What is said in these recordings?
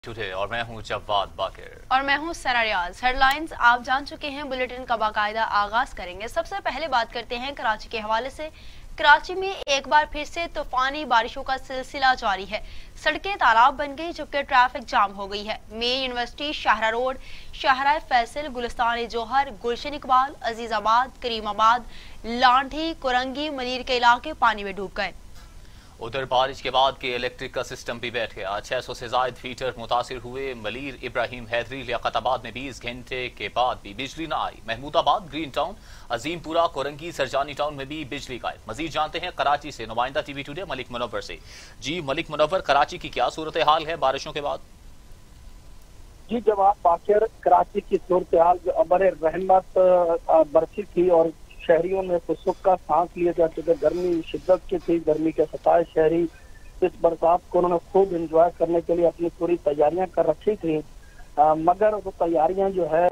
Today और मैं हूं जवाद बाकिर और मैं हूं सना रियाज। हेडलाइंस आप जान चुके हैं, बुलेटिन का बाकायदा आगाज करेंगे। सबसे पहले बात करते हैं कराची के हवाले से। कराची में एक बार फिर से तूफानी बारिशों का सिलसिला जारी है। सड़कें तालाब बन गई जबकि ट्रैफिक जाम हो गई है। Main university, शाहरा road, शाहरा Faisal, Gulistan जौहर, गुलशन इकबाल, अजीजाबाद, करीमाबाद, लांठी, कुरंगी, मनीर के इलाके पानी में डूब गए। उधर बारिश के बाद के इलेक्ट्रिक का सिस्टम भी बैठ गया। 600 से जायद फीटर मुतासिर हुए। मलीर, इब्राहिम हैदरी, लियाकताबाद में 20 घंटे के बाद भी बिजली न आई। Mahmoodabad, green town, Azimpura, Korangi, Surjani town में भी बिजली गायब। मजीद जानते हैं कराची से नुमाइंदा टीवी टुडे मलिक मुनव्वर से। जी मलिक मुनव्वर, कराची की क्या सूरत हाल है बारिशों के बाद? जी जवाब बाकिर, कराची की सूरत हाल जो अबर रहमत बरसी थी और शहरियों ने तो सुख का सांस लिया जा चुके। गर्मी शिद्दत की थी, गर्मी के सताए शहरी इस बरसात को उन्होंने खूब एंजॉय करने के लिए अपनी पूरी तैयारियां कर रखी थी, मगर वो तैयारियां जो है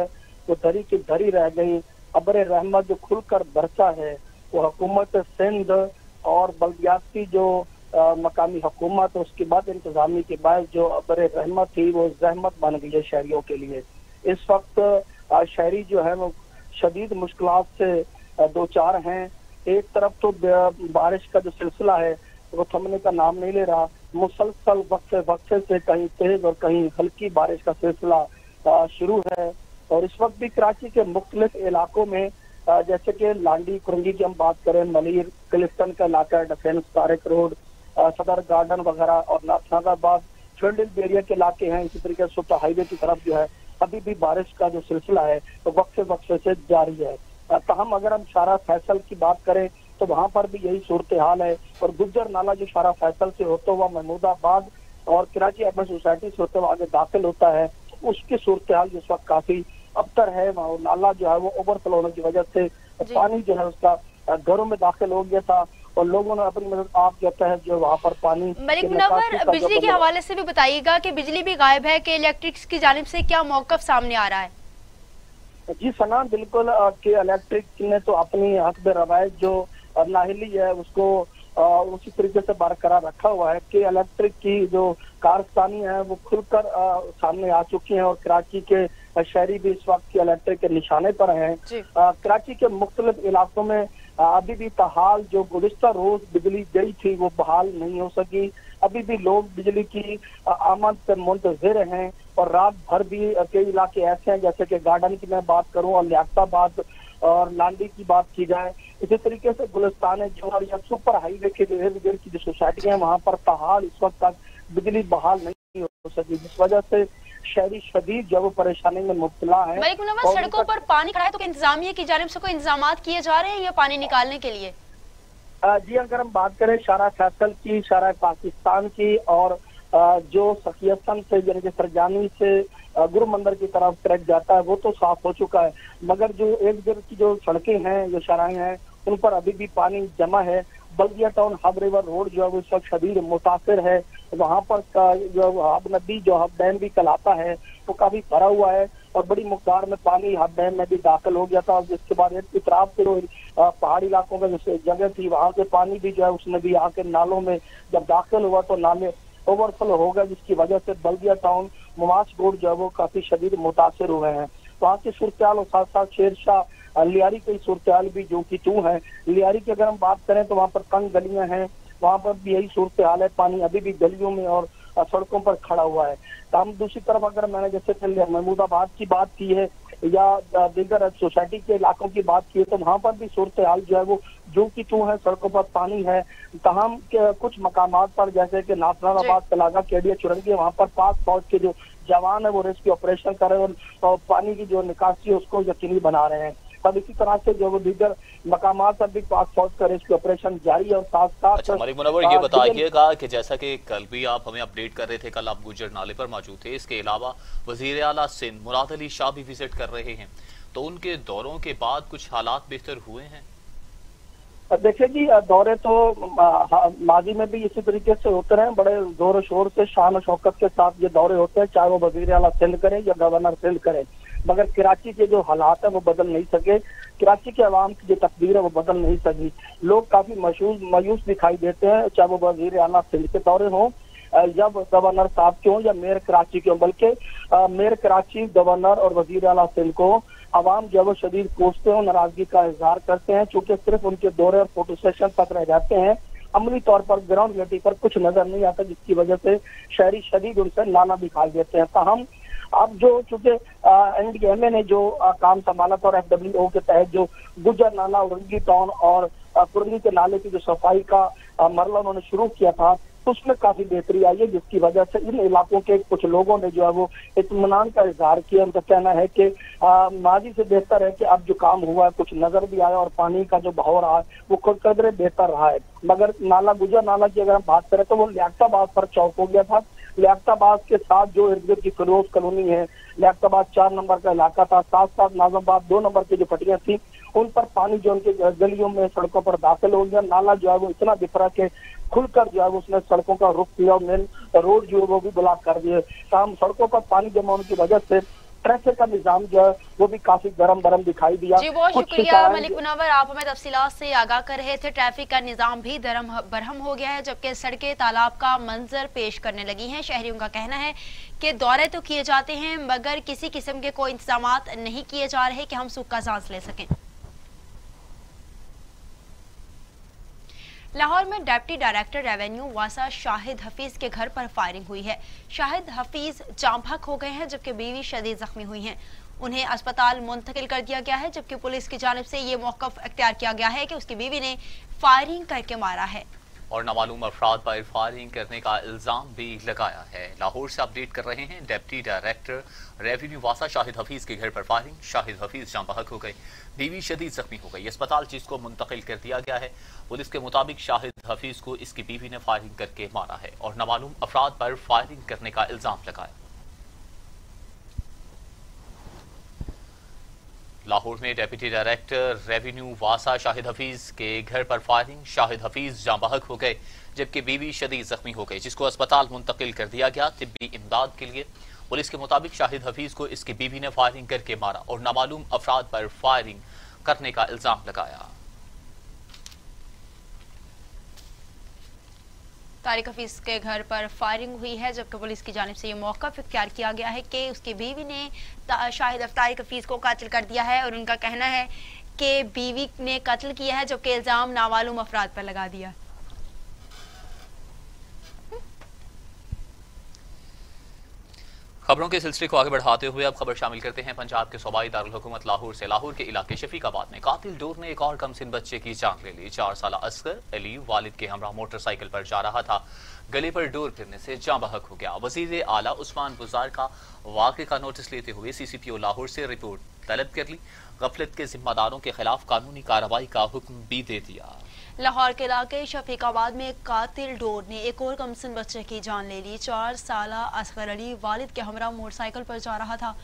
वो धरी की धरी रह गई। अबर रहमत जो खुलकर बरसा है वो हुकूमत सिंध और बल्दियाती जो मकामी हुकूमत, उसके बाद इंतजामी के बाद जो अबर रहमत थी वो जहमत बन गई है शहरियों के लिए। इस वक्त शहरी जो है वो शदीद मुश्किलात से दो चार हैं। एक तरफ तो बारिश का जो सिलसिला है वो थमने का नाम नहीं ले रहा। मुसलसल वक्फे से कहीं तेज और कहीं हल्की बारिश का सिलसिला शुरू है। और इस वक्त भी कराची के मुख्तलिफ इलाकों में जैसे कि लांडी, कुरंगी की हम बात करें, मलीर, क्लिफ्टन का इलाका, डिफेंस, तारिक रोड, सदर गार्डन वगैरह और नाथनाबाद, फील्ड एरिया के इलाके हैं। इसी तरीके से सुपर हाईवे की तरफ जो है अभी भी बारिश का जो सिलसिला है वो वक्फे से जारी है। तहम अगर हम शाहरा फैसल की बात करें तो वहां पर भी यही सूरत हाल है। और गुज्जर नाला जो शाहरा फैसल से होता हुआ महमूदाबाद और कराची अर्बन सोसाइटी से होते हुआ आगे दाखिल होता है, उसकी सूरत हाल जिस वक्त काफी अबतर है। नाला जो है वो ओवरफ्लो होने की वजह से पानी जो है उसका घरों में दाखिल हो गया था और लोगों ने अपनी मदद आप कहता है जो वहाँ पर पानी। मलिक मुनव्वर, बिजली के हवाले से भी बताइएगा कि बिजली भी गायब है कि इलेक्ट्रिक की जानिब से क्या मौकफ सामने आ रहा है? जी सना, बिल्कुल कि इलेक्ट्रिक ने तो अपनी हस्ब रवायत जो नाहिली है उसको उसी तरीके से बरकरार रखा हुआ है कि इलेक्ट्रिक की जो कारस्तानी है वो खुलकर सामने आ चुकी हैं और कराची के शहरी भी इस वक्त की इलेक्ट्रिक के निशाने पर हैं। कराची के मुख्तलिफ इलाकों में अभी भी ताहाल जो गुज़िश्ता रोज बिजली गई थी वो बहाल नहीं हो सकी। अभी भी लोग बिजली की आमद से मुंतज़िर हैं और रात भर भी कई इलाके ऐसे हैं जैसे कि गार्डन की मैं बात करूं और लियाकताबाद और लांडी की बात की जाए, इसी तरीके से गुलिस्तान जौहर या सुपर हाईवे के इर्द गिर्द की जो सोसाइटियां हैं वहां पर ताहाल इस वक्त तक बिजली बहाल नहीं हो सकी, जिस वजह से शहरी शदीद जो वो परेशानी में मुब्तला है। मलिक मुनव्वर, सड़कों पर पानी खड़ा है तो इंतजामिया की जानिब से कोई इंतजामात किए जा रहे हैं या पानी निकालने के लिए? जी अगर हम बात करें शाहरा फैसल की, शाहरा पाकिस्तान की और जो सखियतन से यानी कि सरजानी से गुरु मंदिर की तरफ ट्रैक जाता है वो तो साफ हो चुका है, मगर जो एक गिर की जो सड़कें हैं, जो शराहें हैं, उन पर अभी भी पानी जमा है। बल्दिया टाउन हब रिवर रोड जो है वो इस वक्त शदीद मुतासिर है। वहाँ पर जो हब नदी जो हब डैम भी कहलाता है वो काफी भरा हुआ है और बड़ी मुकदार में पानी हब डैम में भी दाखिल हो गया था। जिसके बाद एक इतराफ के जो पहाड़ी इलाकों में जैसे जगह थी वहाँ से पानी भी जो है उसने भी आके नालों में जब दाखिल हुआ तो नाले ओवरफ्लो हो गए, जिसकी वजह से बल्दिया टाउन, मुमास रोड जो है वो काफी शदीद मुतासिर हुए हैं। वहाँ की सूरत हाल और साथ साथ शेरशाह लियारी की सूरत हाल भी जो कि तू है। लियारी की अगर हम बात करें तो वहाँ पर तंग गलियां हैं, वहाँ पर भी यही सूरत हाल है, पानी अभी भी गलियों में और सड़कों पर खड़ा हुआ है। तो हम दूसरी तरफ अगर मैंने जैसे महमूदाबाद की बात की है या दीगर सोसाइटी के इलाकों की बात की है तो वहाँ पर भी सूरत हाल जो है वो जो कि तू है, सड़कों पर पानी है। तमाम के कुछ मकामात पर जैसे कि नाथनाबाद, तलागा, केडिया, चुरंगी, वहाँ पर पाक फौज के जो जवान है वो रेस्क्यू ऑपरेशन कर रहे हैं और पानी की जो निकासी है उसको यकीनी बना रहे हैं। तब इसी तरह से जो वो दीगर मकामात पर भी पाक फौज का रेस्क्यू ऑपरेशन जारी है और साथ साथ। अच्छा मलिक मुनव्वर, ये बताइएगा कि जैसा कि कल भी आप हमें अपडेट कर रहे थे, कल आप गुज्जर नाले पर मौजूद थे, इसके अलावा वजीर आला सिंध मुराद अली शाह भी विजिट कर रहे हैं, तो उनके दौरों के बाद कुछ हालात बेहतर हुए हैं? देखिए जी, दौरे तो माजी में भी इसी तरीके से होते रहे, बड़े जोर शोर से शान शौकत के साथ ये दौरे होते हैं, चाहे वो वजीर आला सिंध करें या गवर्नर सिंध करें, मगर कराची के जो हालात है वो बदल नहीं सके। कराची के अवाम की जो तकदीर है वो बदल नहीं सकी। लोग काफी मायूस दिखाई देते हैं, चाहे वो वजीर आला सिंध के दौरे हों जब गवर्नर साहब क्यों या मेयर कराची क्यों, बल्कि मेयर कराची, गवर्नर और वजीर आला सिंध को आवाम जो है वो शदीद कोसते हैं, नाराजगी का इजहार करते हैं, चूंकि सिर्फ उनके दौरे और फोटो सेशन तक रह जाते हैं, अमली तौर पर ग्राउंड रियलिटी पर कुछ नजर नहीं आता, जिसकी वजह से शहरी शदीद उनसे नाना दिखाई देते हैं। ताहम अब जो चूंकि NDMA ने जो काम संभाला था और FWO के तहत जो गुजर नाला, उरंगी टाउन और कुरंगी के नाले की जो सफाई का मरला उन्होंने शुरू किया था, तो उसमें काफी बेहतरी आई है, जिसकी वजह से इन इलाकों के कुछ लोगों ने जो है वो इत्मीनान का इजहार किया। उनका कहना है कि माजी से बेहतर है कि अब जो काम हुआ है कुछ नजर भी आया और पानी का जो बहाव रहा है वो खुद कदरे बेहतर रहा है। मगर नाला, गुजर नाला की अगर हम बात करें तो वो लियाकताबाद पर चौक हो गया था। लियाकताबाद के साथ जो इर्द गिर्द की फिरोज कॉलोनी है, लियाकताबाद 4 नंबर का इलाका था, साथ साथ नाजमाबाद 2 नंबर की जो पट्टियां थी, उन पर पानी जो उनके गलियों में सड़कों पर दाखिल हो गया। नाला जो है वो इतना बिखरा के खुलकर जो है वो उसने सड़कों का रुख किया और मेन रोड जो है वो भी ब्लॉक कर दिए। तमाम सड़कों पर पानी जमा होने की वजह से ट्रैफिक का निजाम जो है वो भी काफी गरम दिखाई दिया। जी बहुत शुक्रिया मलिक मुनव्वर, आप हमें तफसीलात से आगाह कर रहे थे। ट्रैफिक का निजाम भी बरहम हो गया है, जबकि सड़कें तालाब का मंजर पेश करने लगी हैं। शहरियों का कहना है कि दौरे तो किए जाते हैं मगर किसी किस्म के कोई इंतजाम नहीं किए जा रहे कि हम सुख का सांस ले सकें। लाहौर में डिप्टी डायरेक्टर रेवेन्यू वासा शाहिद हफीज के घर पर फायरिंग हुई है। शाहिद हफीज जाम बहक हो गए हैं, जबकि बीवी शदीद जख्मी हुई हैं। उन्हें अस्पताल मुंतकिल कर दिया गया है, जबकि पुलिस की जानिब से ये मौक़िफ़ इख्तियार किया गया है कि उसकी बीवी ने फायरिंग करके मारा है और नामालूम अफराद पर फायरिंग करने का इल्जाम भी लगाया है। लाहौर से अपडेट कर रहे हैं डिप्टी डायरेक्टर रेवेन्यू वासा शाहिद हफीज के घर पर फायरिंग। शाहिद हफीज जाम बहक हो गए, बीवी शदीद जख्मी हो गई, अस्पताल जिसको मुंतकिल कर दिया गया है। पुलिस के मुताबिक शाहिद हफीज को इसकी बीवी ने फायरिंग करके मारा है और नामालूम अफराद पर फायरिंग करने का इल्जाम लगाया। लाहौर में डिप्टी डायरेक्टर रेवेन्यू वासा शाहिद हफीज के घर पर फायरिंग। शाहिद हफीज जाम बहक हो गए, जबकि बीवी शदीद जख्मी हो गई, जिसको अस्पताल मुंतकिल कर दिया गया तिब्बी इमदाद के लिए। पुलिस के मुताबिक शाहिद हफीज को इसकी बीवी ने फायरिंग करके मारा और नामालूम अफराद पर फायरिंग करने का इल्जाम लगाया। तारिक हफीज के घर पर फायरिंग हुई है, जबकि पुलिस की जानिब से ये मौक़िफ़ इख्तियार किया गया है कि उसकी बीवी ने तारिक हफीज को कत्ल कर दिया है और उनका कहना है कि बीवी ने कत्ल किया है, जबकि इल्जाम नामालूम अफराद पर लगा दिया। खबरों के सिलसिले को आगे बढ़ाते हुए अब खबर शामिल करते हैं पंजाब के सूबाई दारुल हुकूमत लाहौर से। लाहौर के इलाके शफीकाबाद में कातिल डोर ने एक और कमसिन बच्चे की जान ले ली। 4 साला असगर अली वालिद के हमरा मोटरसाइकिल पर जा रहा था, गले पर डोर गिरने से जाँ बहक हो गया। वजीर आला उस्मान बुज़ार का वाक़े का नोटिस लेते हुए CCPO लाहौर से रिपोर्ट तलब कर ली। गफलत के जिम्मेदारों के खिलाफ कानूनी कार्रवाई का हुक्म भी दे दिया। लाहौर के इलाके शफीकाबाद में कातिल डोर ने एक और कमसिन बच्चे की जान ले ली। 4 साला असगर अली वालिद के हमरा मोटरसाइकिल पर जा रहा था,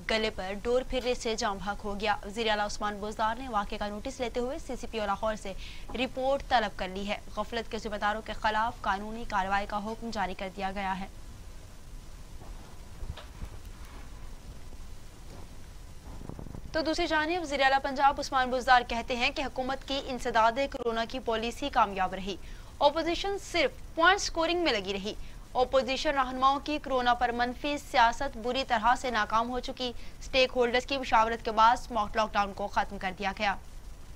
गले पर डोर फिरने से जाम बहक हो गया। वज़ीर आला उस्मान बुज़दार ने वाक़े का नोटिस लेते हुए CCPO लाहौर से रिपोर्ट तलब कर ली है। गफलत के जिम्मेदारों के खिलाफ कानूनी कार्रवाई का हुक्म जारी कर दिया गया है। तो दूसरी जानिब वज़ीर आला पंजाब उस्मान बुज़दार कहते हैं कि हुकूमत की इंसदाद कोरोना की पॉलिसी कामयाब रही, ओपोजिशन सिर्फ पॉइंट स्कोरिंग में लगी रही। ओपोजिशन रहनुमाओं की कोरोना पर मनफी सियासत बुरी तरह से नाकाम हो चुकी। स्टेक होल्डर्स की मुशावरत के बाद स्मार्ट लॉकडाउन को खत्म कर दिया गया।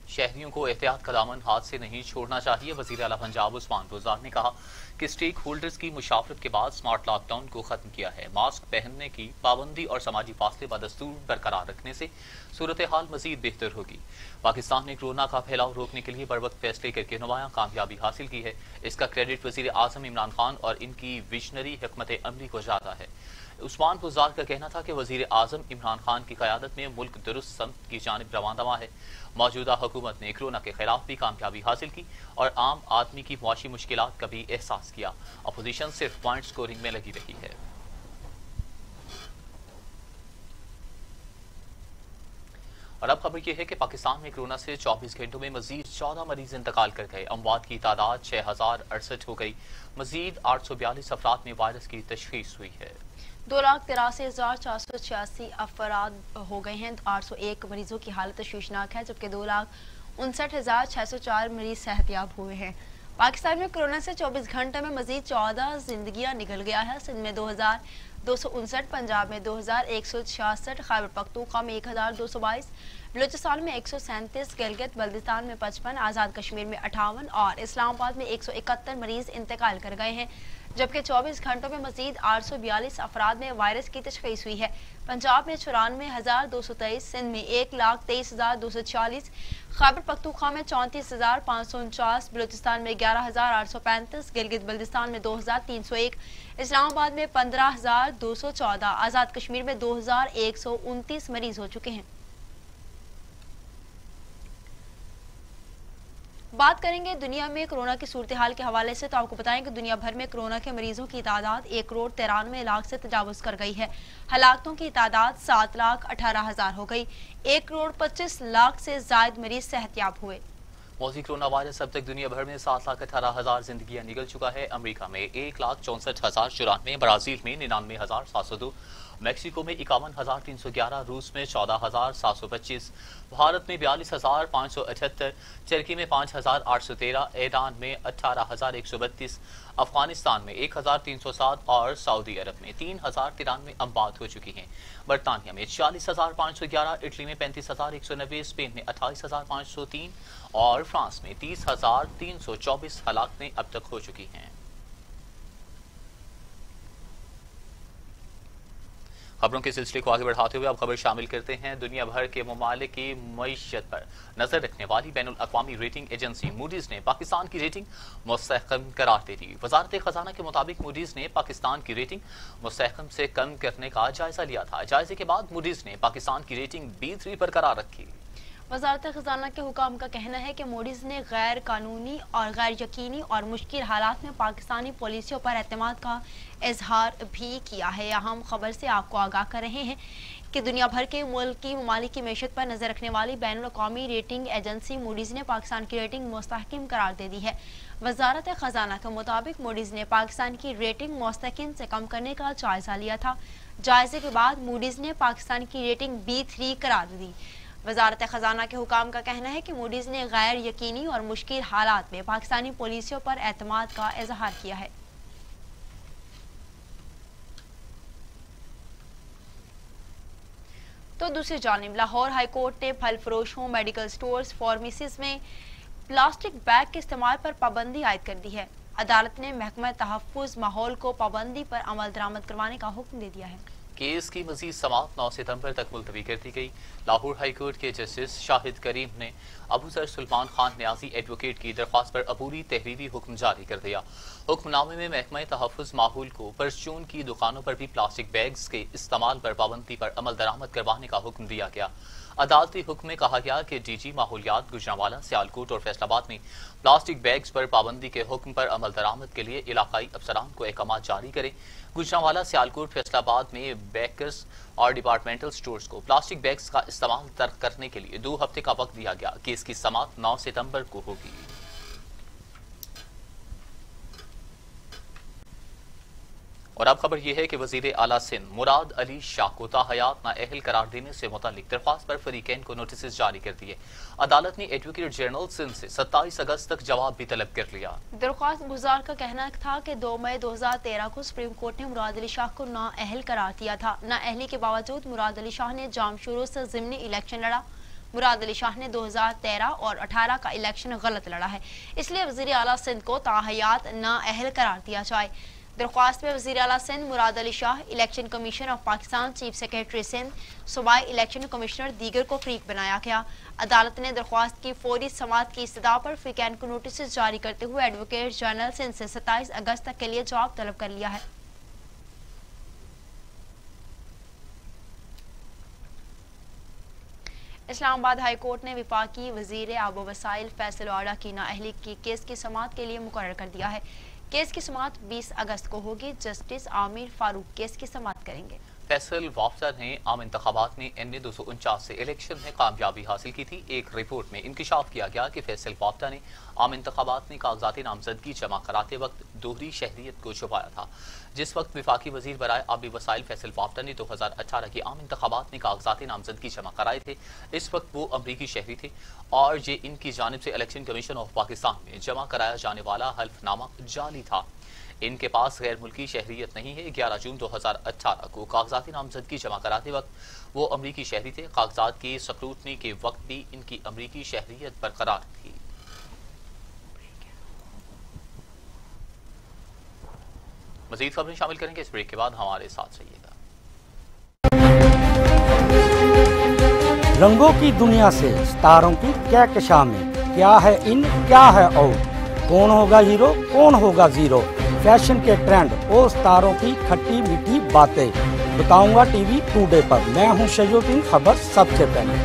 शहरियों को एहतियात का दामन हाथ से नहीं छोड़ना चाहिए। वज़ीर आला पंजाब उस्मान बुज़दार ने कहा कि स्टेक होल्डर्स की मुशावरत के बाद स्मार्ट लॉकडाउन को खत्म किया है। मास्क पहनने की पाबंदी और समाजी फासले बदस्तूर बरकरार रखने से सूरत हाल मजीद बेहतर होगी। पाकिस्तान ने कोरोना का फैलाव रोकने के लिए बर वक्त फैसले करके नुमायां कामयाबी हासिल की है। इसका क्रेडिट वज़ीर आज़म इमरान खान और इनकी विजनरी हिकमत अमली को जाता है। उस्मान बुज़दार का कहना था कि वज़ीर आज़म इमरान खान की क़यादत में मुल्क दुरुस्त समत की जानिब रवाना है। मौजूदा हुकूमत ने कोरोना के खिलाफ भी कामयाबी हासिल की और आम आदमी की मुआशी मुश्किलात का भी एहसास किया। अपोजिशन सिर्फ पॉइंट स्कोरिंग में लगी रही है। और अब खबर यह है कि पाकिस्तान में कोरोना से 24 घंटों में मजीद 14 मरीज इंतकाल कर गए। अमवात की तादाद 6068 हो गई। मजीद 842 अफराद में वायरस की तशखीस हुई है। 2,83,486 अफराद हो गए हैं। 801 मरीजों की हालत तशवीशनाक है, जबकि 2,59,604 मरीज सेहतयाब हुए हैं। पाकिस्तान में कोरोना से 24 घंटे में मजीद 14 जिंदगियां निकल गया है। सिंध में 2259, पंजाब में 2166, खैबर पख्तूनख्वा में 1222, बलूचिस्तान में 137, गिलगित बल्तिस्तान में 55, आज़ाद कश्मीर में 58 और इस्लामाबाद में 171 मरीज इंतकाल कर गए हैं, जबकि 24 घंटों में मजीद 842 अफराद में वायरस की तशखीस हुई है। पंजाब में 94,223, सिंध में 1,23,240, खैबर पख्तूनख्वा में 34,549, बलूचिस्तान में 11,835, गिलगित बल्तिस्तान में 2,301, इस्लामाबाद में 15,214, आज़ाद कश्मीर में 2,129 मरीज हो चुके हैं। बात करेंगे दुनिया में कोरोना की सूरत हाल के हवाले से, तो आपको बताएं कि दुनिया भर में कोरोना के मरीजों की तादाद 1,93,00,000 से तजावुज कर गई है। हलाकतों की तादाद 7,18,000 हो गई। 1,25,00,000 से ज्यादा मरीज सेहतयाब हुए। मौजी कोरोना वायरस अब तक दुनिया भर में 7,18,000 जिंदगियां निकल चुका है। अमेरिका में 1,64,094, ब्राजील में 99,702, मैक्सिको में 51,311, रूस में 14,725, भारत में 42,578, तुर्की में 5,813, ईरान में 18,132, अफगानिस्तान में 1,307 और सऊदी अरब में 3,093 अमवात हो चुकी हैं। बरतानिया में 40,511, इटली में 35,190, स्पेन में 28,503 और फ्रांस में 30,324 हलाकतें अब तक हो चुकी हैं। खबरों के सिलसिले को आगे बढ़ाते हुए अब खबर शामिल करते हैं। दुनिया भर के ममालिक की मईशत पर नजर रखने वाली बैनुल अक़वामी रेटिंग एजेंसी मूडीज ने पाकिस्तान की रेटिंग मुस्तहकम करार दे दी। वजारत खजाना के मुताबिक मूडीज ने पाकिस्तान की रेटिंग मुस्तहकम से कम करने का जायजा लिया था। जायजे के बाद मूडीज ने पाकिस्तान की रेटिंग B3 बरकरार रखी। वजारत खजाना के हुकाम का कहना है कि मूडीज ने गैर कानूनी और गैर यकीनी और मुश्किल हालात में पाकिस्तानी पॉलिसियों पर एतमाद का इजहार भी किया है। अहम खबर से आपको आगाह कर रहे हैं कि दुनिया भर के मुल्क की ममालिक की मैशत पर नजर रखने वाली बैनुल अक़वामी रेटिंग एजेंसी मूडीज ने पाकिस्तान की रेटिंग मुस्तहकम करार दे दी है। वजारत खजाना के मुताबिक मूडीज ने पाकिस्तान की रेटिंग मुस्तहकम से कम करने का जायजा लिया था। जायजे के बाद मूडीज ने पाकिस्तान की रेटिंग B3 करार दी। वजारत खजाना के हुकाम का कहना है कि मूडीज ने गैर यकीनी और मुश्किल हालात में पाकिस्तानी पॉलिसियों पर एतमाद का इजहार किया है। तो दूसरी जानिब लाहौर हाई कोर्ट ने फल फरोशों, मेडिकल स्टोर्स, फार्मेसीज में प्लास्टिक बैग के इस्तेमाल पर पाबंदी आयद कर दी है। अदालत ने महकमा तहफ़्फ़ुज़ माहौल को पाबंदी पर अमल दरामद करवाने का हुक्म दे दिया है। केस की मजीद समाअत 9 सितंबर तक मुलतवी कर दी गई। लाहौर हाई कोर्ट के जस्टिस शाहिद करीम ने अबू सर सुल्तान खान न्याजी एडवोकेट की दरख्वास्त पर अबूरी तहरीरी हुक्म जारी कर दिया। हुक्मनामे में महकमा तहफ़्फ़ुज़ माहौल को परचून की दुकानों पर भी प्लास्टिक बैग्स के इस्तेमाल पर पाबंदी पर अमल दरामद करवाने का हुक्म दिया गया। अदालती हुक्म में कहा गया कि DG माहौलियात गुजरांवाला, सियालकोट और फैसलाबाद में प्लास्टिक बैग्स पर पाबंदी के हुक्म पर अमल दरामद के लिए इलाकाई अफसरान को अहकामात जारी करें। गुजरांवाला, सियालकोट, फैसलाबाद में बेकर्स और डिपार्टमेंटल स्टोर्स को प्लास्टिक बैग्स का इस्तेमाल तर्क करने के लिए 2 हफ्ते का वक्त दिया गया। केस की समाअत 9 सितंबर को होगी। और अब खबर यह है कि वजीर आला सिंध मुराद अली शाह को ताहयात नाअहल करार देने से मुतालिक दरख्वास्त पर फरीकैन को नोटिस जारी कर दिए। अदालत ने एडवोकेट जनरल सिंध से 27 अगस्त तक जवाब भी तलब कर लिया। दरख्वास्त गुजार का कहना था कि 2 मई 2013 को सुप्रीम कोर्ट ने मुराद अली शाह को नाअहल करार दिया था। नाअहली के बावजूद मुराद अली शाह ने जाम शुरू से ज़िमनी इलेक्शन लड़ा। मुराद अली शाह ने 2013 और 18 का इलेक्शन गलत लड़ा है, इसलिए वजीर आला सिंध को ताहयात नाअहल करार दिया जाए। दरख्वास्त में वज़ीर आला Sindh Murad Ali Shah, election commission of Pakistan, chief secretary Sindh, सूबाई इलेक्शन कमिश्नर दीगर को फरीक बनाया गया। अदालत ने दरख्वास्त की फौरी समाअत की इस्तदा पर फरीकैन को नोटिस जारी करते हुए एडवोकेट जनरल सिंध से 27 अगस्त तक के लिए जवाब तलब कर लिया है। इस्लामाबाद हाई कोर्ट ने विफाकी वजीर आबो वसाइल फैसल वाडा की नाअहली की केस की समाअत के लिए मुकर्रर कर दिया है। केस की समाअत 20 अगस्त को होगी। जस्टिस आमिर फारूक केस की समाअत करेंगे। फैसल वाफ्ता ने आम इंतखाबात में NA 249 से इलेक्शन में कामयाबी हासिल की थी। एक रिपोर्ट में इंकशाफ किया गया कि फैसल वाफ्ता ने आम इंतखाबात में कागजाती नामजदगी जमा कराते वक्त दोहरी शहरियत को छुपाया था। जिस वक्त विफाकी वजीर बराए आबी वसाइल फैसल वाफ्ता ने 2018 के आम इंतखाबात में कागजाती नामजदगी जमा कराए थे, इस वक्त वो अमरीकी शहरी थे और ये इनकी जानिब से इलेक्शन कमीशन ऑफ पाकिस्तान में जमा कराया जाने वाला हल्फनामा जाली था। इनके पास गैर मुल्की शहरियत नहीं है। 11 जून 2018 को कागजाती नामजदगी जमा कराते वक्त वो अमरीकी शहरी थे। कागजात की स्क्रूटनी के वक्त भी इनकी अमरीकी शहरियत बरकरार थी। मजीद खबरें शामिल करेंगे इस ब्रेक के बाद, हमारे साथ रहिएगा। रंगों की दुनिया से सितारों की क्या कशामें, क्या है इन क्या है आउट, कौन होगा हीरो कौन होगा जीरो, फैशन के ट्रेंड और सितारों की खट्टी मीठी बातें बताऊंगा टीवी टुडे पर। मैं हूं शजुद्दीन, खबर सबसे पहले।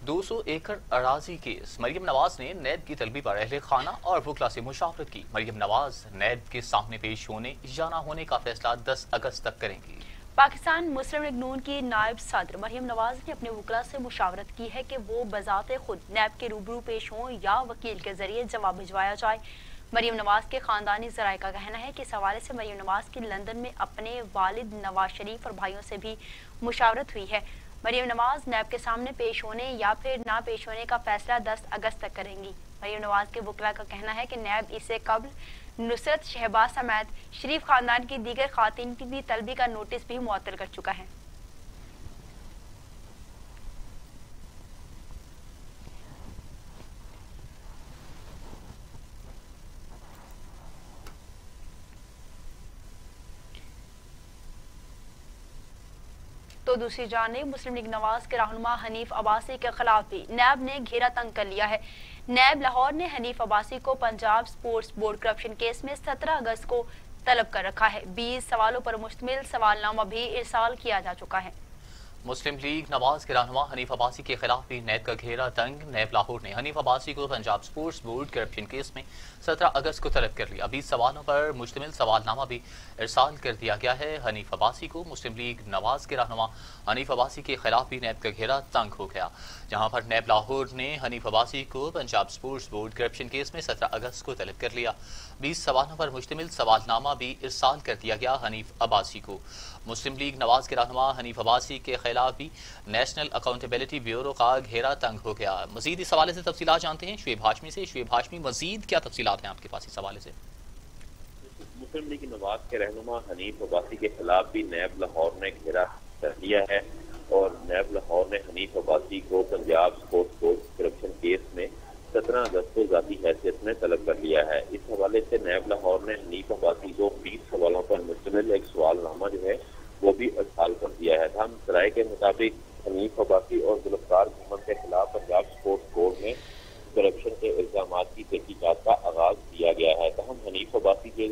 200 एकड़ अराजी केस, मरियम नवाज ने नैब की तलबी पर अहले खाना और वकला से मुशावरत की। मरियम नवाज नैब के सामने पेश होने या ना होने का फैसला 10 अगस्त तक करेंगी। पाकिस्तान मुस्लिम लीग नून की नायब सदर मरियम नवाज ने अपने वकला से मुशावरत की है कि वो बजाते खुद नैब के रूबरू पेश हों या वकील के जरिए जवाब भिजवाया जाए। मरियम नवाज के खानदानी जराये का कहना है कि इस हवाले से मरियम नवाज की लंदन में अपने वालिद नवाज शरीफ और भाइयों से भी मुशावरत हुई है। मरियम नवाज नैब के सामने पेश होने या फिर ना पेश होने का फैसला 10 अगस्त तक करेंगी। मरियम नवाज के वकला का कहना है कि नैब इसे कब्ल नुसरत शहबाज समेत शरीफ खानदान की दीगर खातिन की भी तलबी का नोटिस भी मुअत्तल कर चुका है। तो दूसरी जानिब मुस्लिम लीग नवाज के रहनुमा हनीफ अब्बासी के खिलाफ भी नैब ने घेरा तंग कर लिया है। नैब लाहौर ने हनीफ अब्बासी को Punjab sports board corruption case में 17 अगस्त को तलब कर रखा है। 20 सवालों पर मुश्तमिल सवालनामा भी इरसाल किया जा चुका है। मुस्लिम लीग नवाज के रहनुमा हनीफ अब्बासी के खिलाफ भी नैब का घेरा तंग। नैब लाहौर ने हनीफ अब्बासी को Punjab sports board corruption case में 17 अगस्त को तलब कर लिया। 20 सवालों पर मुश्तमिल सवालनामा भी इरसाल कर दिया गया है। हनीफ अब्बासी को मुस्लिम लीग नवाज के रहनुमा हनीफ अब्बासी के खिलाफ भी नैब का घेरा तंग हो गया, जहां पर नैब लाहौर ने हनीफ अब्बासी को Punjab sports board corruption case में 17 अगस्त को तलब कर लिया। 20 सवालों पर मुश्तमिल सवालनामा भी इरसाल कर दिया गया हनीफ अब्बासी को। मुस्लिम लीग नवाज के रहनुमा हनीफ अब्बासी के खिलाफ भी नेशनल अकाउंटेबिलिटी ब्यूरो का घेरा तंग हो गया। मजीद इस हवाले से तफसीलात जानते हैं शुएब हाशमी से। शुएब हाशमी, मजीद क्या तफसीलात हैं आपके पास इस हवाले से? मुस्लिम लीग नवाज के रहनुमा हनीफ अब्बासी के खिलाफ भी नैब लाहौर ने घेरा कर लिया है और नैब लाहौर ने हनीफ अब्बासी को Punjab sports board corruption case में 17 अगस्त को जाती हैसियत में तलब कर लिया है। इस हवाले से नैब लाहौर ने हनीफ अब्बासी को 20 सवालों पर मुश्तमिल एक सवालनामा जो है वो भी इरसाल कर दिया है। हम सराय के मुताबिक हनीफ अब्बासी और जुल्फकार मोहम्मद के खिलाफ पंजाब स्पोर्ट्स बोर्ड में करप्शन के इल्जाम की तहकीकात का आगाज किया गया है। तहम हनीफ अब्बासी के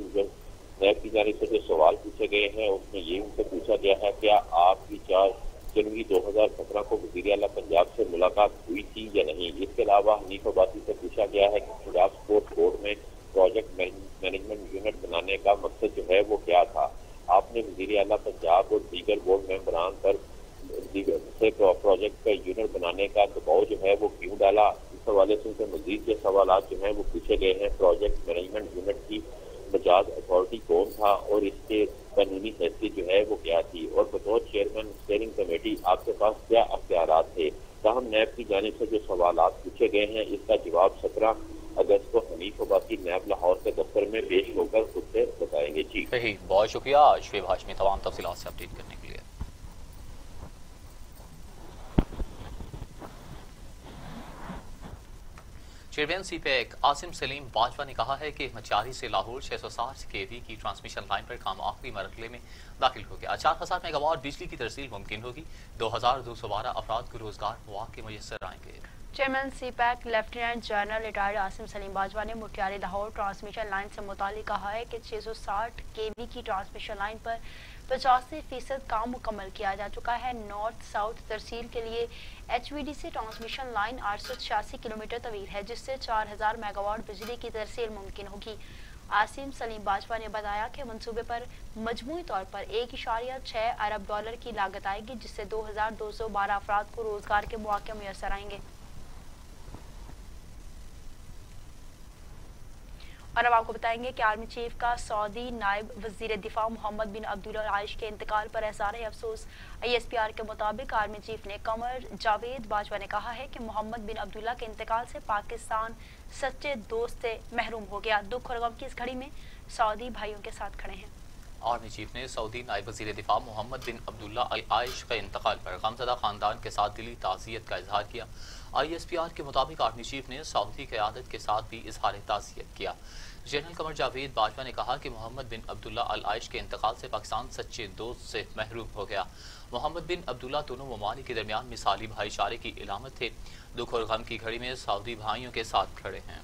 नैब की जानिब से जो सवाल पूछे गए हैं उसमें ये उनसे पूछा गया है क्या आपकी 4 जनवरी 2017 को वज़ीर आला पंजाब से मुलाकात हुई थी या नहीं। इसके अलावा हनीफ अब्बासी से पूछा गया है कि पंजाब स्पोर्ट्स बोर्ड में प्रोजेक्ट मैनेजमेंट यूनिट बनाने का मकसद जो है वो क्या था। आपने वज़ीर आला पंजाब और दीगर बोर्ड मेंबरान पर प्रोजेक्ट का यूनिट बनाने का दबाव जो है वो क्यों डाला। इस हवाले से उनसे मजीद के सवाल जो है वो पूछे गए हैं। प्रोजेक्ट मैनेजमेंट यूनिट की बजाज अथॉरिटी कौन था और इसके कानूनी हैसियत जो है वो क्या थी और बतौर चेयरमैन स्टीयरिंग कमेटी आपके पास क्या अख्तियारात थे। ताहम नैब की जानिब से जो सवाल पूछे गए हैं इसका जवाब 17 अगस्त को हनीफ अब्बासी नैब लाहौर के दफ्तर में पेश होकर खुद से बताएंगे। जी सही, बहुत शुक्रिया शुएब हाशमी तमाम तफसीलात से अपडेट करने के लिए। चेयरमैन सीपैक आसिम सलीम बाजवा ने कहा है कि मचारी से लाहौर 660 kV की ट्रांसमिशन लाइन पर काम आखिरी मरहले में दाखिल हो गया। 4000 मेगावाट बिजली की तरसील मुमकिन होगी। 2212 अफराद को रोजगार मौके मुयस्सर आएंगे। Chairman CPEC lieutenant general retired Asim Salim Bajwa ने मुख्यारी लाहौर ट्रांसमिशन लाइन से मुतालिक कहा है कि 660 kV की ट्रांसमिशन लाइन पर 85% काम मुकम्मल किया जा चुका है। नॉर्थ साउथ तरसील के लिए HVDC ट्रांसमिशन लाइन 886 किलोमीटर तवील है जिससे 4000 मेगावाट बिजली की तरसील मुमकिन होगी। आसिम सलीम बाजवा ने बताया कि मंसूबे पर मजमूई तौर पर 1.6 अरब डॉलर की लागत आएगी, जिससे 2212 अफराद को रोजगार के मौके मुयसर आएंगे। और अब आपको बताएंगे कि आर्मी चीफ का सऊदी नायब वजीर दिफा मोहम्मद बिन अब्दुल्ला अल आइश के इंतकाल पर एहसार अफसोस। ISPR के मुताबिक आर्मी चीफ ने कमर जावेद बाजवा ने कहा है कि मोहम्मद बिन अब्दुल्ला के इंतकाल से पाकिस्तान सच्चे दोस्त से महरूम हो गया। दुख और गम की इस घड़ी में सऊदी भाइयों के साथ खड़े हैं। आर्मी चीफ ने सऊदी नायब वजीर दिफा मोहम्मद बिन अब्दुल्ला अल आइश के इंतकाल पर गमज़दा खानदान के साथ दिली ताज़ियत का इजहार किया। ISPR के मुताबिक आर्मी चीफ ने सऊदी क़यादत के साथ भी इजहार ताज़ियत किया। जनरल कमर जावेद बाजवा ने कहा कि मोहम्मद बिन अब्दुल्ला अल आइश के इंतकाल से पाकिस्तान सच्चे दोस्त से महरूम हो गया। मोहम्मद बिन अब्दुल्ला दोनों ममालिक के दरमियान मिसाली भाईचारे की इलामत थे। दुख और गम की घड़ी में सऊदी भाइयों के साथ खड़े हैं।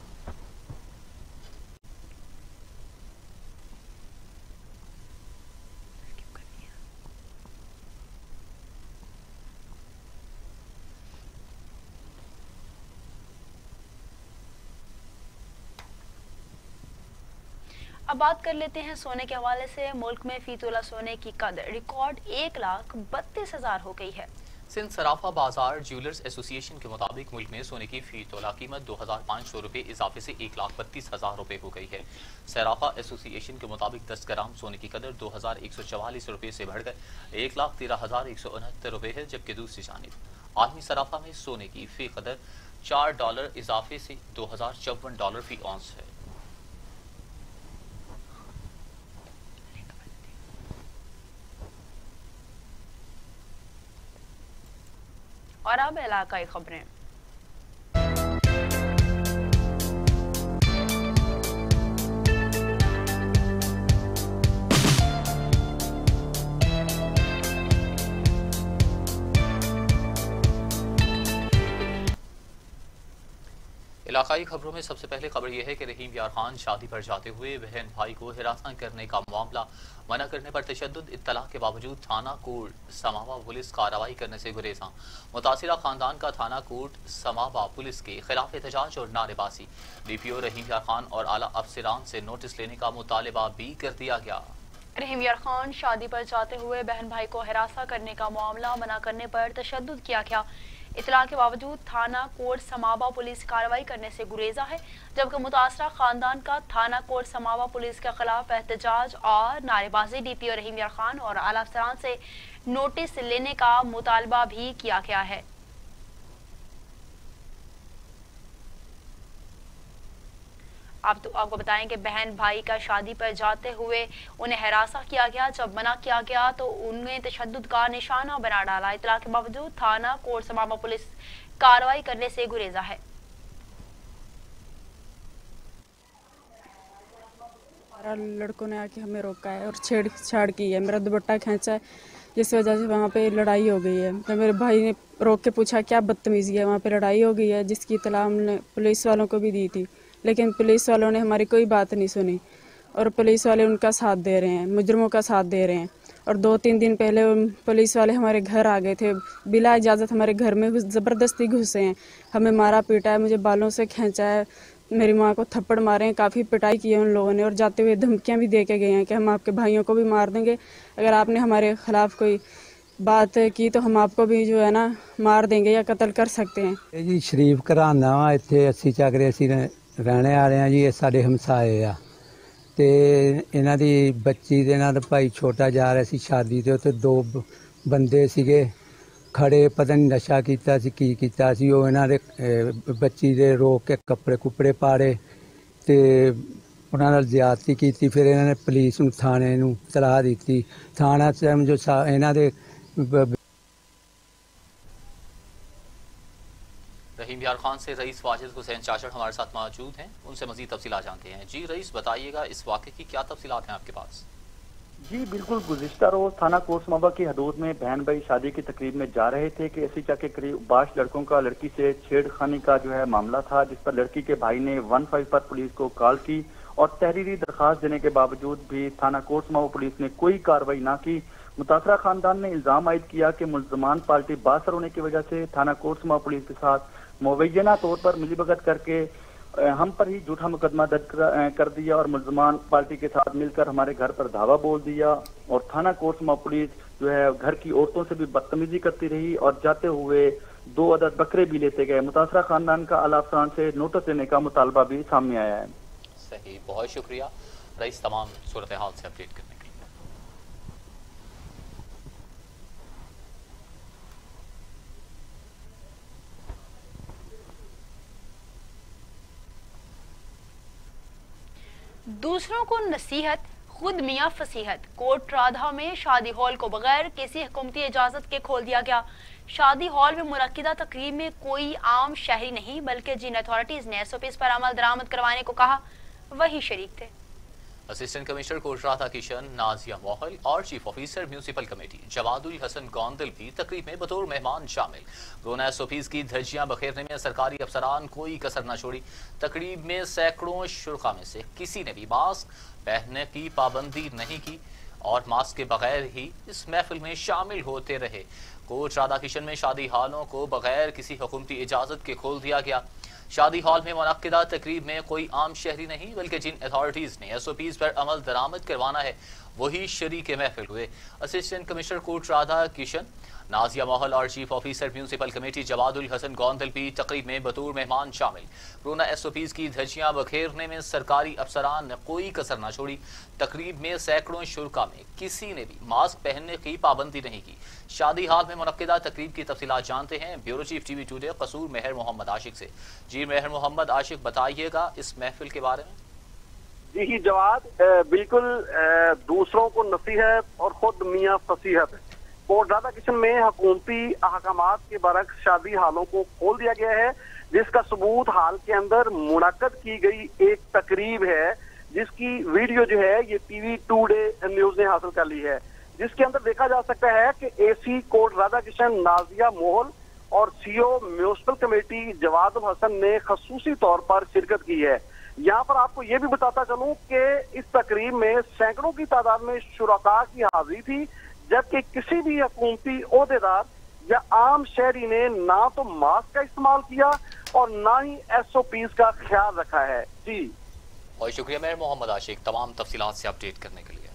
अब बात कर लेते हैं सोने के हवाले से। मुल्क में फी तोला सोने की कदर रिकॉर्ड 1,32,000 हो गई है। सिंध सराफा बाजार ज्वेलर्स एसोसिएशन के मुताबिक मुल्क में सोने की फी तोला कीमत 2,500 रुपये इजाफे से 1,32,000 रुपये हो गई है। सराफा एसोसिएशन के मुताबिक 10 ग्राम सोने की कदर 2,144 रुपये से बढ़कर 1,13,169 रुपये है, जबकि दूसरी जानिब आलमी सराफा में सोने की फी कदर $4 इजाफे से $2,054 फी औंस है। और अब इलाकाई खबरें। इलाकाई खबरों में सबसे पहले खबर यह है कि रहीम यार खान शादी पर जाते हुए बहन भाई को हिरासत करने का मामला, मना करने पर तशद्दुद, इत्तला के बावजूद थाना कोट समावा पुलिस कार्रवाई करने से गुरेजा। मुतासिरा खानदान का थाना कोट समावा पुलिस के खिलाफ एहतजाज और नारेबाजी। DPO रहीम यार खान और आला अफसरान से नोटिस लेने का मुतालबा भी कर दिया गया। रहीम यार खान शादी पर जाते हुए बहन भाई को हिरासत करने का मामला, मना करने पर तशद्दुद किया गया। इतला के बावजूद थाना कोट समावा पुलिस कार्रवाई करने से गुरेजा है, जबकि मुतासरा खानदान का थाना कोट समावा पुलिस के खिलाफ एहतजाज और नारेबाजी। DPO रहीम यार खान और आला अफसरान से नोटिस लेने का मुतालबा भी किया गया है। आपको बताएं कि बहन भाई का शादी पर जाते हुए उन्हें हिरासत किया गया। जब मना किया गया तो उन्हें तशद्दुद का निशाना बना डाला। इतला के बावजूद थाना कोट समावा पुलिस कार्रवाई करने से गुरेजा है। लड़कों ने आके हमें रोका है और छेड़छाड़ की है, मेरा दुपट्टा खींचा है, जिस वजह से वहाँ पे लड़ाई हो गई है। तो मेरे भाई ने रोक के पूछा क्या बदतमीजी है, वहाँ पे लड़ाई हो गई है, जिसकी इतला हमने पुलिस वालों को भी दी थी, लेकिन पुलिस वालों ने हमारी कोई बात नहीं सुनी और पुलिस वाले उनका साथ दे रहे हैं, मुजरिमों का साथ दे रहे हैं। और 2-3 दिन पहले पुलिस वाले हमारे घर आ गए थे, बिला इजाज़त हमारे घर में ज़बरदस्ती घुसे हैं, हमें मारा पीटा है, मुझे बालों से खींचा है, मेरी माँ को थप्पड़ मारे हैं, काफ़ी पिटाई की है उन लोगों ने और जाते हुए धमकियाँ भी दे के गए हैं कि हम आपके भाइयों को भी मार देंगे, अगर आपने हमारे ख़िलाफ़ कोई बात की तो हम आपको भी जो है ना मार देंगे या कत्ल कर सकते हैं। जी शरीफ घराना वा इत्थे अस्सी चाकरे असीं रहने वाले हैं जी, ये साडे हमसाए आ ते इन्हां दी बच्ची दे नाल भाई छोटा जा रहा सी शादी ते उत्थे 2 बंदे सीगे खड़े, पता नहीं नशा कीता सी की कीता सी, ओह इन्हां दे बच्ची दे रोक के कपड़े कुपड़े पाड़े ते उन्हां नाल ज्यादती कीती। फिर इन्हां ने पुलिस नूं थाणे नूं तलाह दित्ती, थाणा समझो इन्हां दे रहीम यार खान से रईस वाजिद हुसैन चाचड़ हमारे साथ मौजूद हैं, उनसे मजीद तफसीलात जानते हैं। जी रईस, बताइएगा इस वाक़े की क्या तफसीलात हैं आपके पास? जी बिल्कुल, गुज़िश्ता रोज थाना कोट समावा की हदूद में बहन भाई शादी की तकरीब में जा रहे थे कि एसीचा के करीब 22 लड़कों का लड़की से छेड़खानी का जो है मामला था, जिस पर लड़की के भाई ने 15 पर पुलिस को कॉल की और तहरीरी दरखास्त देने के बावजूद भी थाना कोट समावा पुलिस ने कोई कार्रवाई ना की। मुतासरा खानदान ने इल्जाम आयद किया कि मुल्ज़मान पार्टी बासर होने की वजह से थाना कोट समावा पुलिस के साथ मुबैना तौर पर मिलीभगत करके हम पर ही झूठा मुकदमा दर्ज कर दिया और मुलजमान पार्टी के साथ मिलकर हमारे घर पर धावा बोल दिया और थाना कोर्समा पुलिस जो है घर की औरतों से भी बदतमीजी करती रही और जाते हुए 2 अदद बकरे भी लेते गए। मुतासरा खानदान का आला अफसरान से नोटिस लेने का मुतालबा भी सामने आया है। सही, बहुत शुक्रिया रईस तमाम सूरत हाल से अपडेट करने के लिए। दूसरों को नसीहत, खुद मियां फसीहत। कोट राधा में शादी हॉल को बगैर किसी हुकूमती इजाजत के खोल दिया गया। शादी हॉल में मुनक्किदा तकरीब में कोई आम शहरी नहीं बल्कि जिन अथॉरिटीज ने SOPs पर अमल दरामद करवाने को कहा वही शरीक थे। असिस्टेंट कमिश्नर कोट राधा किशन, नाजिया मोहल और chief officer municipal committee Jawadul Hassan Gondal भी तकरीब में बतौर मेहमान शामिल। कोरोना SOPs की धज्जियां बखेरने में सरकारी अफसरान कोई कसर न छोड़ी। तकरीब में सैकड़ों शुरका में से किसी ने भी मास्क पहनने की पाबंदी नहीं की और मास्क के बगैर ही इस महफिल में शामिल होते रहे। कोट राधा किशन में शादी हॉलों को बगैर किसी हुकूमती इजाजत के खोल दिया गया। शादी हॉल में मुनक्किदा तकरीब में कोई आम शहरी नहीं बल्कि जिन अथॉरिटीज ने SOPs पर अमल दरामद करवाना है वही शरीक महफिल हुए। असिस्टेंट कमिश्नर कोट राधा किशन, नाजिया मोहल और chief officer municipal committee Jawadul Hassan Gondal भी तकरीब में बतौर मेहमान शामिल। कोरोना SOPs की धज्जियां बखेरने में सरकारी अफसरान ने कोई कसर न छोड़ी। तकरीब में सैकड़ों शुरका में किसी ने भी मास्क पहनने की पाबंदी नहीं की। शादी हॉल में मुनक्किदा तकरीब की तफसीलात जानते हैं ब्यूरो चीफ TV टुडे कसूर मेहर मोहम्मद आशिक से। जी मेहर मोहम्मद आशिक, बताइएगा इस महफिल के बारे में। जी जवाद, बिल्कुल दूसरों को नसीहत और खुद मियां फसीहत। कोट राधा किशन में हुकूमती अहकामात के बरक्स शादी हालों को खोल दिया गया है, जिसका सबूत हाल के अंदर मुनक्कद की गई एक तकरीब है जिसकी वीडियो जो है ये TV टुडे न्यूज ने हासिल कर ली है, जिसके अंदर देखा जा सकता है कि AC कोट राधा किशन नाजिया मोहल और CO municipal committee Jawadul Hasan ने खसूसी तौर पर शिरकत की है। यहाँ पर आपको ये भी बताता चलूं कि इस तकरीब में सैकड़ों की तादाद में शुरका की हाजिरी थी, जबकि किसी भी हुकूमती ओहदेदार या आम शहरी ने ना तो मास्क का इस्तेमाल किया और ना ही SOPs का ख्याल रखा है। जी बहुत शुक्रिया मेहर मोहम्मद आशिक तमाम तफसीलात से अपडेट करने के लिए।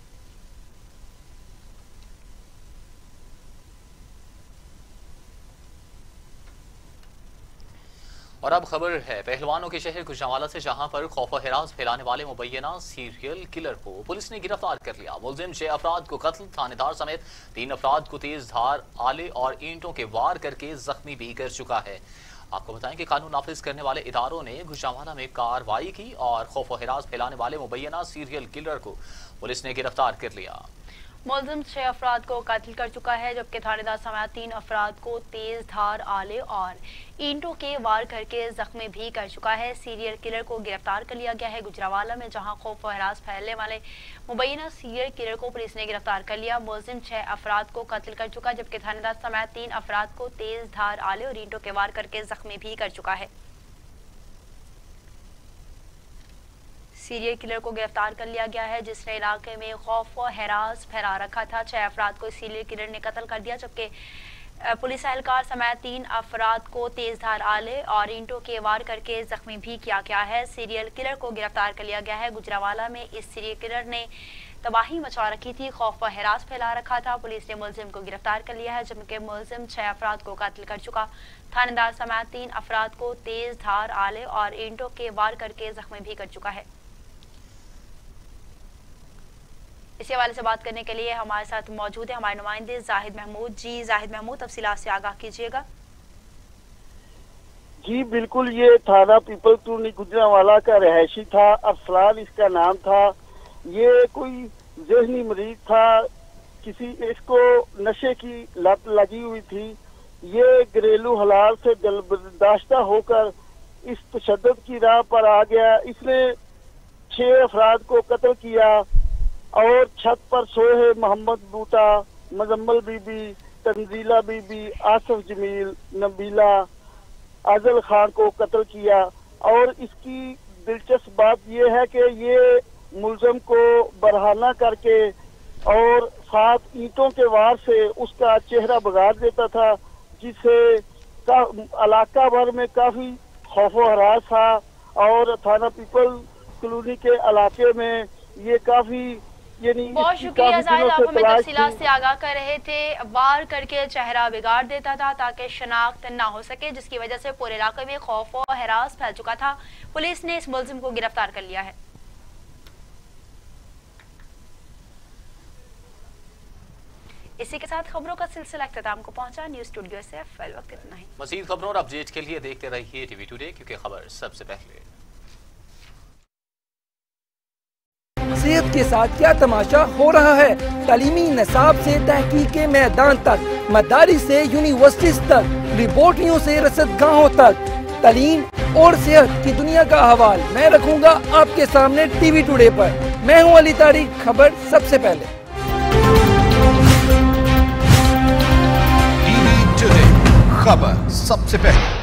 और अब खबर है पहलवानों के शहर गुजरांवाला से, जहां पर खौफ हिरास फैलाने वाले मुबैना सीरियल किलर को पुलिस ने गिरफ्तार कर लिया। मुलजिम 6 अफराद को कत्ल, थानेदार समेत 3 अफराद को तेज धार आले और ईंटों के वार करके जख्मी भी कर चुका है। आपको बताएं कि कानून नाफिज करने वाले इदारों ने गुजरांवाला में कार्रवाई की और खौफ हिरास फैलाने वाले मुबैना सीरियल किलर को पुलिस ने गिरफ्तार कर लिया। मुलजिम 6 अफराद को कत्ल कर चुका है, जबकि थानेदार समेत 3 अफराद को तेज धार आले और ईंटों के वार करके जख्मी भी कर चुका है। सीरियल किलर को गिरफ्तार कर लिया गया है गुजरांवाला में, जहां खौफ और हरास फैलने वाले मुबैना सीरियल किलर को पुलिस ने गिरफ्तार कर लिया। मुलजिम 6 अफराद को कत्ल कर चुका, जबकि थानेदार समेत 3 अफराद को तेज धार आले और ईंटों के वार करके जख्मी भी कर चुका है। सीरियल किलर को गिरफ्तार कर लिया गया है, जिसने इलाके में खौफ व हैरास फैला रखा था। 6 अफराद को सीरियल किलर ने कत्ल कर दिया, जबकि पुलिस एहलकार समेत 3 अफराद को तेजधार आले और ईंटों के वार करके जख्मी भी किया गया है। सीरियल किलर को गिरफ्तार कर लिया गया है। गुजरांवाला में इस सीरियल किलर ने तबाही मचा रखी थी, खौफ व हैरास फैला रखा था। पुलिस ने मुलजिम को गिरफ्तार कर लिया है, जबकि मुलजिम 6 अफराद को कत्ल कर चुका। थानेदार समेत 3 अफराद को तेज धार आले और ईंटों के वार करके जख्मी भी कर चुका है। इसी हवाले से बात करने के लिए हमारे साथ मौजूद है हमारे नुमाइंदे जाहिद महमूद। जी जाहिद महमूद, तफसीलात से आगाह कीजिएगा। जी बिल्कुल, ये थाना पीपल टूनी गुजरांवाला का रहायशी था, अफसलान इसका नाम था। ये कोई जहनी मरीज था, किसी इसको नशे की लत लगी हुई थी। ये घरेलू हालात से दिलबर्दाश्ता होकर इस तशद्दुद की राह पर आ गया। इसने 6 अफराद को कत्ल किया और छत पर सोए मोहम्मद बूटा, मजम्मल बीबी, तंजीला बीबी, आसफ जमील, नबीला, आजल खान को कत्ल किया। और इसकी दिलचस्प बात यह है कि ये मुलजम को बरहाना करके और 7 ईंटों के वार से उसका चेहरा बिगाड़ देता था, जिससे इलाका भर में काफी खौफ हरास था और थाना पीपल कॉलोनी के इलाके में ये काफी बहुत शुक्रिया जाहिद, आप हमें तफसीलात से आगाह कर रहे थे। वार करके चेहरा बिगाड़ देता था ताकि शनाख्त ना हो सके, जिसकी वजह से पूरे इलाके में खौफ और हरास फैल चुका था। पुलिस ने इस मुलजिम को गिरफ्तार कर लिया है। इसी के साथ खबरों का सिलसिला इख्तिताम को पहुंचा। न्यूज स्टूडियो से फिलहाल वक्त इतना ही। मज़ीद खबरों और अपडेट के लिए देखते रहिए टीवी टुडे, क्योंकि खबर सबसे पहले। सेहत के साथ क्या तमाशा हो रहा है। तालीमी निसाब से तहकीक के मैदान तक, मदारिस से यूनिवर्सिटीज तक, रिपोर्टियों से रसदगाहों तक, तालीम और सेहत की दुनिया का अहवाल मैं रखूंगा आपके सामने टीवी टुडे पर। मैं हूं अली तारिक, खबर सबसे पहले। टीवी टुडे, खबर सबसे पहले।